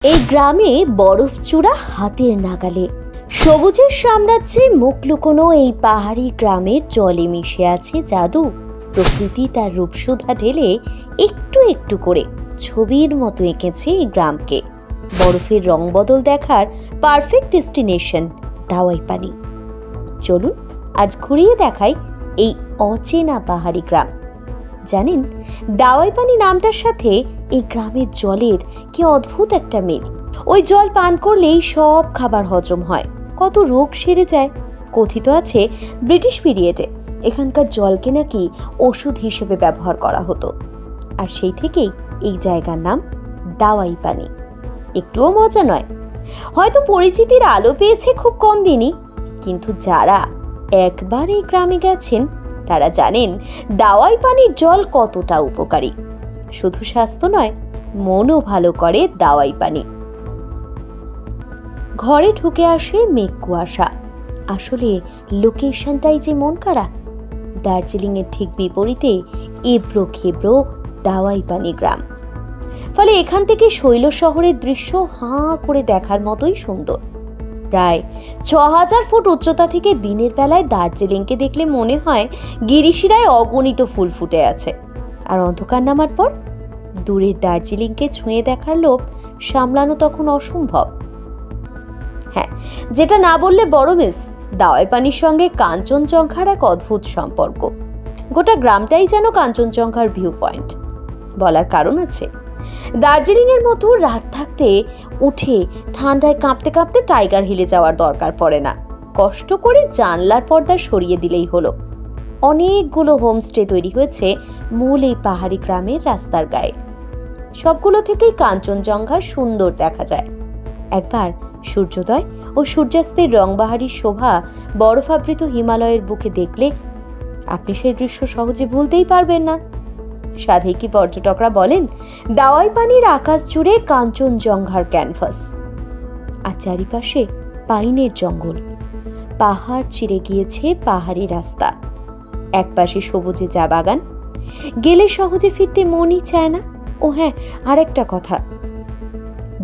এই গ্রামে বরফ চূড়া হাতের নাগালে, সবুজের সাম্রাজ্যে মুখ লুকোনো এই পাহাড়ি গ্রামের জলে মিশে আছে জাদু। প্রকৃতি তার রূপসুধা ঢেলে একটু একটু করে ছবির মতো এঁকেছে এই গ্রামকে। বরফের রং বদল দেখার পারফেক্ট ডেস্টিনেশন দাওয়াই পানি। চলুন আজ ঘুরিয়ে দেখাই এই অচেনা পাহাড়ি গ্রাম। জানেন, দাওয়াই পানি নামটার সাথে এই গ্রামের জলের কি অদ্ভুত একটা মিল। ওই জল পান করলেই সব খাবার হজম হয়, কত রোগ সেরে যায়। কথিত আছে ব্রিটিশ পিরিয়ডে এখানকার জলকে নাকি ওষুধ হিসেবে ব্যবহার করা হতো, আর সেই থেকেই এই জায়গার নাম দাওয়াই পানি। একটুও মজা নয়। হয়তো পরিচিতির আলো পেয়েছে খুব কম দিনই, কিন্তু যারা একবার এই গ্রামে গেছেন তারা জানেন দাওয়াই পানির জল কতটা উপকারী। শুধু স্বাস্থ্য নয়, মনও ভালো করে দাওয়াই পানি। ঘরে ঢুকে আসে মেঘ কুয়াশা, আসলে লোকেশনটাই যে মন কাড়া। দার্জিলিং এর ঠিক বিপরীতে এবড়ো খেবড়ো দাওয়াই পানি গ্রাম। ফলে এখান থেকে শৈল শহরের দৃশ্য হাঁ করে দেখার মতোই সুন্দর। প্রায় ৬,০০০ ফুট উচ্চতা থেকে দিনের বেলায় দার্জিলিংকে দেখলে মনে হয় গিরিশিরায় অগণিত ফুল ফুটে আছে, আর অন্ধকার নামার পর দূরের দার্জিলিংকে ছুঁয়ে দেখার লোভ সামলানো তখন অসম্ভব। হ্যাঁ, যেটা না বললে বড় মিস, দাওয়াই পানির সঙ্গে কাঞ্চনজঙ্ঘার এক অদ্ভুত সম্পর্ক। গোটা গ্রামটাই যেন কাঞ্চনজঙ্ঘার ভিউ পয়েন্ট। বলার কারণ আছে, দার্জিলিং এর মতো রাত থাকতে উঠে ঠান্ডায় কাঁপতে কাঁপতে টাইগার হিলে যাওয়ার দরকার পড়ে না। কষ্ট করে জানলার পর্দা সরিয়ে দিলেই হলো। অনেকগুলো হোমস্টে তৈরি হয়েছে মূল এই পাহাড়ি গ্রামের রাস্তার গায়ে। সবগুলো থেকেই কাঞ্চনজঙ্ঘা সুন্দর দেখা যায়। একবার সূর্যোদয় ও সূর্যাস্তের রংবাহারি শোভা বরফাবৃত হিমালয়ের বুকে দেখলে আপনি সেই দৃশ্য সহজে ভুলতেই পারবেন না। সাধে কি পর্যটকরা বলেন, দাওয়াই পানির আকাশ জুড়ে কাঞ্চনজঙ্ঘার ক্যানভাস, আর চারিপাশে পাইনের জঙ্গল। পাহাড় চিরে গিয়েছে পাহাড়ি রাস্তা, একপাশে সবুজে চা বাগান, গেলে সহজে ফিরতে মনই চায় না। ও হ্যাঁ, আর একটা কথা,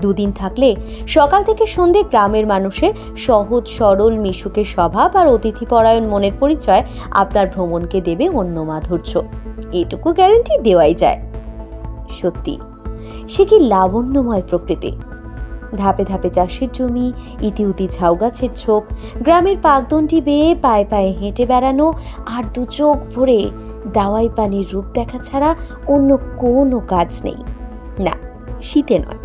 দুদিন থাকলে সকাল থেকে সন্ধে গ্রামের মানুষের সহজ সরল মিশুকে স্বভাব আর অতিথিপরায়ণ মনের পরিচয় আপনার ভ্রমণকে দেবে অন্য মাধুর্য। এটুকু গ্যারান্টি দেওয়াই যায়। সত্যি সে কি লাবণ্যময় প্রকৃতি। ধাপে ধাপে চাষের জমি, ইতিউতি ঝাউ গাছের ঝোপ, গ্রামের পাকদণ্ডি বেয়ে পায়ে পায়ে হেঁটে বেড়ানো, আর দু চোখ ভরে দাওয়াই পানির রূপ দেখা ছাড়া অন্য কোনো কাজ নেই। না, শীতে নয়,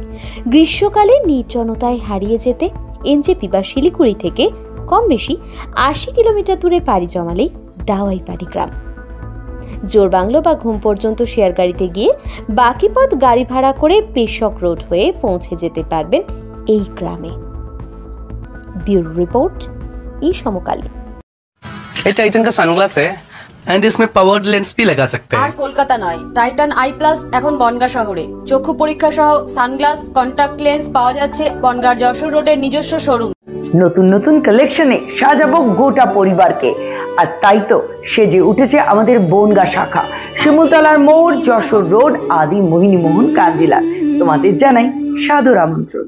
গ্রীষ্মকালে নির্জনতায় হারিয়ে যেতে এনজেপি বা শিলিগুড়ি থেকে কম বেশি ৮০ কিলোমিটার দূরে পাড়ি জমালেই দাওয়াই পানি গ্রাম। জোরবাংলো বা ঘুম পর্যন্ত শেয়ার গাড়িতে গিয়ে বাকি পথ গাড়ি ভাড়া করে পেশক রোড হয়ে পৌঁছে যেতে পারবেন এই গ্রামে। ব্যুরো রিপোর্ট, ই সমকালীন। ये टाइटन का सनग्लास है एंड इसमें पावर्ड लेंस भी लगा सकते हैं। আর কলকাতা নয়, টাইটান আই প্লাস এখন বনগাঁ শহরে। চক্ষু পরীক্ষা সহ সানগ্লাস, কন্টাক্ট লেন্স পাওয়া যাচ্ছে বনগাঁর যশোর রোডের নিজস্ব শোরুম। নতুন নতুন কালেকশনে সাজাবো গোটা পরিবারকে, আর তাই তো সেজে উঠেছে আমাদের বনগাঁ শাখা, শিমুলতলার মোড়, যশোর রোড, আদি মোহিনী মোহন কাঞ্জিলা। তোমাদের জানাই সাদর আমন্ত্রণ।